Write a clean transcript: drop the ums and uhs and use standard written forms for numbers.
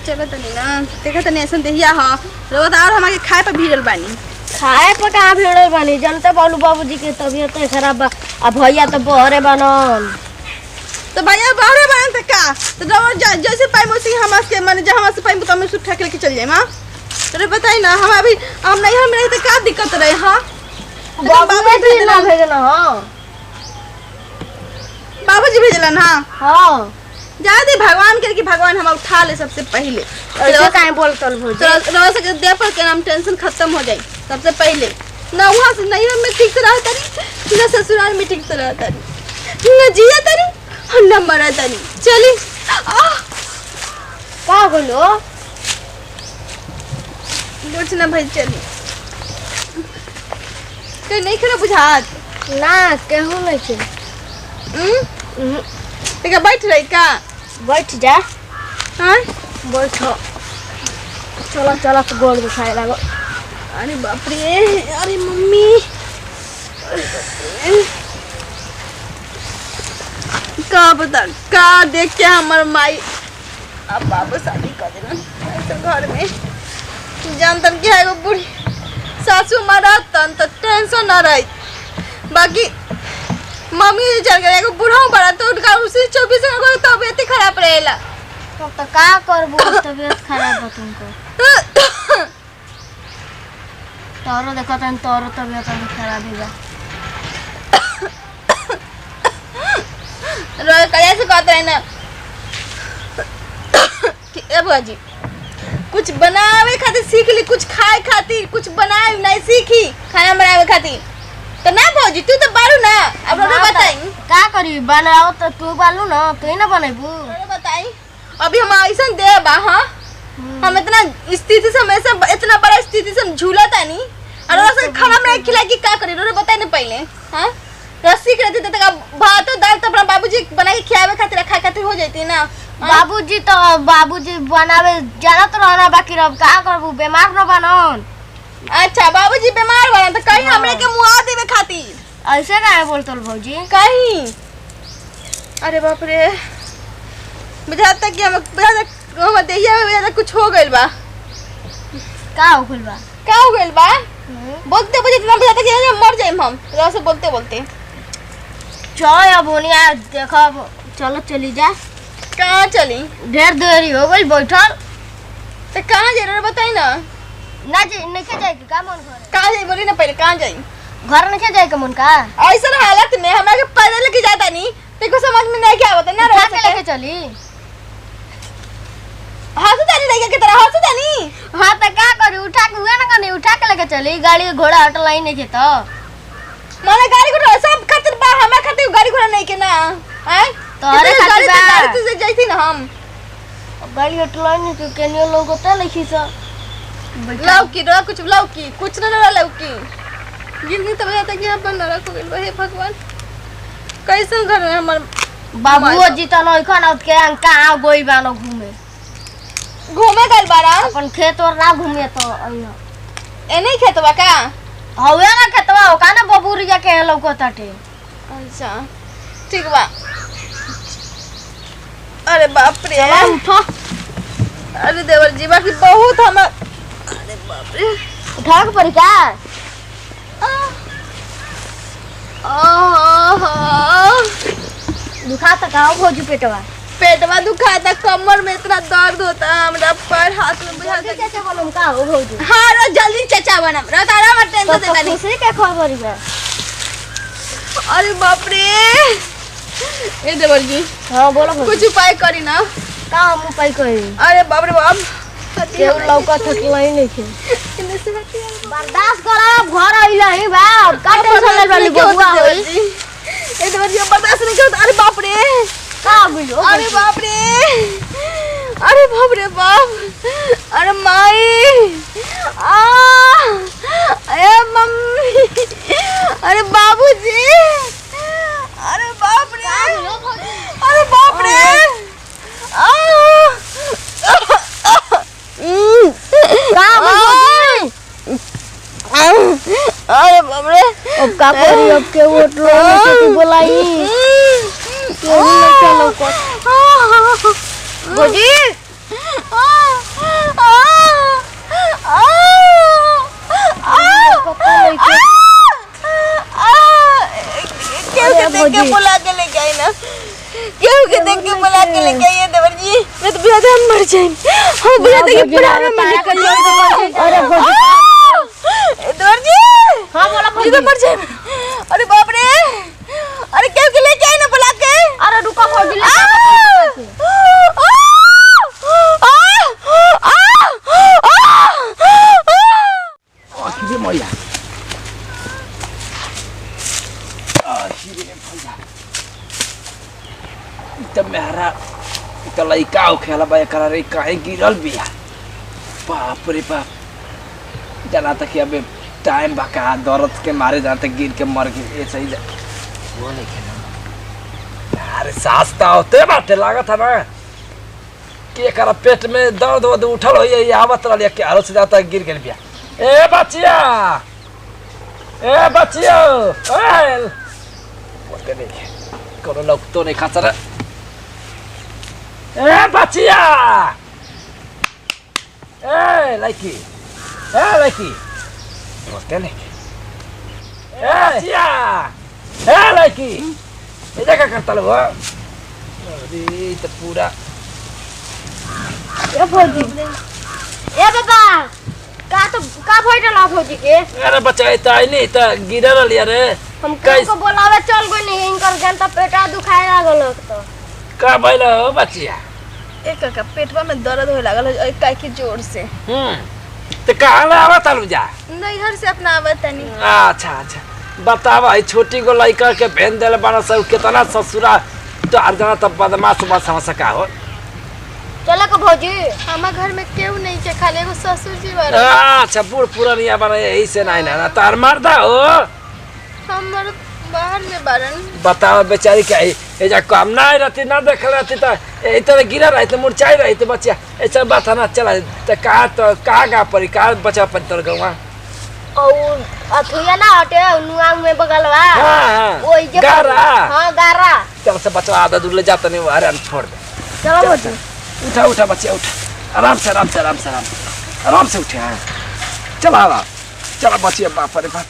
चलो तनी ना देखा तनी ऐसा देहिया ह रोज और हमारे खाए पर भीड़ल बानी खाए पर कहाँ भीड़ल बानी जनता बोलू बाबूजी के तबीयत खराब बा अब भैया तो बहरे बनल तो भैया बाहरे बन त का तो रोज जैसे पाई मोसी हम के माने जहां से पाई तो हम सुठा के लेके चल जाए मां अरे बताई ना हम अभी हम नहीं हम रहे तो का दिक्कत रहे हां बाबूजी ना भेजना हां बाबूजी भेजलन हां हां जा दे भगवान के कि भगवान हम उठा ले सबसे पहले ऐसे काहे बोलतल भौजी रोज से दे पर के नाम टेंशन खत्म हो जाए सबसे पहले ना वहां से नहीं में ठीक से रहता नहीं ना ससुराल में ठीक से रहता नहीं ना जिया तरी ना मरा तरी चली का बोलो कुछ ना भाई चली कहीं नहीं खरा बुझात ना केहू नहीं के देखा बैठ रही का बैठ जा हां बैठो चलो चलो तो गोड़ दिखाए लगो अरे बाप रे अरे मम्मी का बता का देख के हमर माई अब बाबू शादी कर देना ऐसे घर में जानतन के है वो बूढ़ी सासू मारा तन तो टेंशन ना रही बाकी मम्मी चल गए को बूढ़ा बड़ा तो उनका उसी 24 घंटे तबीयत खराब रहेला तो का करबो तबीयत खराब है तुमको तोरो देखो तन तोरो तबीयत खराब है रोज कैसे कहते हैं ना कि ए बुआजी कुछ बनावे खातिर सीख ली कुछ खाए खातिर कुछ बनाए नहीं सीखी खाना बनावे खातिर तो ना भौजी तू तो बारू ना अब रोड बताई का करी बनाओ तो तू बालू ना तू ही ना बनेबू रोड बताई अभी हम ऐसा दे बा हां हम इतना स्थिति से हमेशा इतना बड़ा स्थिति से झूला था नहीं और रोज खाना बना खिला के का करी रोड बताई ना पहले हां रस्सी करते थे तक भात दाल तो अपना बाबूजी बना के खियावे खातिर खा खातिर हो जाती ना बाबूजी बनावे जानत रहना बाकी रब का करबू बीमार न बनन अच्छा बाबूजी बीमार बना तो कहीं हमरे के मुआ देवे खातिर ऐसे काहे बोलतल भौजी कहीं अरे बाप रे बुझाता कि हम देहिया कुछ हो गइल बा का हो गइल बा बोलते बुझे इतना बुझाता कि मर जाए हम रोज से बोलते बोलते चल अब होनिया देखो चलो चली जा कहाँ चली ढेर देरी हो गई बैठल तो कहाँ जाए रे बताई ना ना जी नहीं जाए का मन घर कहाँ जाए बोली ना पहले कहाँ जाए घर नहीं जाए का मन का ऐसा हालत में हमारे पैदल लेके जाता नहीं देखो समझ में नहीं क्या होता ना उठा के लेके चली हंसता नहीं की तरह हंसता नहीं हाँ तो क्या करी उठा के हुआ ना नहीं उठा के लेके चली गाड़ी घोड़ा हटल ही नहीं के तो माने गाड़ी घोड़ा सब खातिर बा हमें खातिर गाड़ी घोड़ा नहीं के ना हैं तोरे खातिर गाड़ी से जैसी ना हम गाड़ी हटल नहीं के केनियो लोग होता लिखी सा लौकी रो कुछ ना लौकी जिंदगी तो बताता कि अपन न रखो गेल हे भगवान कैसे घर में हमर बाबूजी त नहीं खाना के कहां गोई बानो घूमे गइल बारा अपन खेत और ना घूमे तो अइया ए नहीं खेतवा का हवे ना खेतवा हो का ना बबूरिया के लौकताटे अच्छा ठीक बा अरे बाप रे उठो अरे देवर जी बाकी बहुत हम अरे बाप रे उठा के पड़ी का दुखाता का भौजी पेटवा दुखाता कमर में इतना दर्द होता हमरा पैर हाथ में बुझाता कैसे बोलूं का हो भौजी हां रो जल्दी चचा बनम रो तारा मत टेंशन देता नहीं दूसरे क्या खबर है अरे बाप रे ए देवर जी हां बोलो कुछ उपाय करी ना का हम उपाय करी अरे बाप रे बाप केहू लौका थकला ही नहीं थे बर्दाश्त करा घर आइला ही बा का टेंशन ले वाली बबुआ होई ए देवर जी बर्दाश्त नहीं कर अरे बाप रे का बोलो अरे बाप रे बाप अरे माई अरे मम्मी अरे बाबूजी अरे बाप रे अरे बाप रे अब का करी अब के वोट लो बोलाई के नहीं चलो को भौजी जाए हो बुझा देखिए प्राण में निकल जाए। अरे भौजी दर्जी हां बोला जी तो मर जाए। अरे बाप रे अरे केहू के लेके आई ना बुला के। अरे रुको भौजी आखिर मैया त मेहरा त लइका हो खेला बा एकरा रे काहे गिरल बिया। बाप रे बाप जना तक अबे टाइम बाका दर्द के मारे जाते गिर के मर गए। ऐसे ही वो नहीं खेला अरे सांस तो होते बाटे लागत है ना कि एकरा पेट में दर्द वद उठल हो ये आवत रहलिया के आरो से जाता गिर गेल बिया। ए बचिया ओए बोलते नहीं कोनो लोग तो नहीं खाता रे। ए बचिया ए लाइकी बोलते नहीं। ए बचिया ए लाइकी ये क्या करता लोग अरे तो पूरा ए भौजी ए बाबा का भइल भौजी के। अरे बच्चा तो आई नहीं तो गिरल लिया रे हम को बोलावे चल गई नहीं इनकर जनता पेटा दुखाए लागल तो का भइल हो बचिया। एक का पेटवा में दर्द होए लागल है काहे की जोर से। तो कहाँ ले आवत आलू जा नैहर से अपना आवत तनी। अच्छा अच्छा बतावा ई छोटी को लइका के भेन देले बाना सब कितना ससुरा तो हर जना तब बदमाश बस समझ का हो। चले को भौजी हमार घर में केहू नहीं के खाली एगो ससुर जी बारे। अच्छा बूढ़ पुरानिया बना यही से नहीं ना तार मर्दा हो हमर बाहर में बारन। बताओ बेचारी क्या ए जा काम ना रहती ना देख रहती तो ए तरह गिरा रही तो मुरझाई रही तो बच्चा ऐसा बात है ना चला तो कहाँ गा पड़ी कहाँ बचा पड़ी तोर गवा और अथुया ना हटे नुआंग में बगलवा हां ओई जे गारा हां गारा चल से बच्चा आधा दूर ले जाता नहीं अरे छोड़ दे। चलो भौजी उठा बच्चा उठा आराम से उठे हाँ चला चला बचिए बाप रे बाप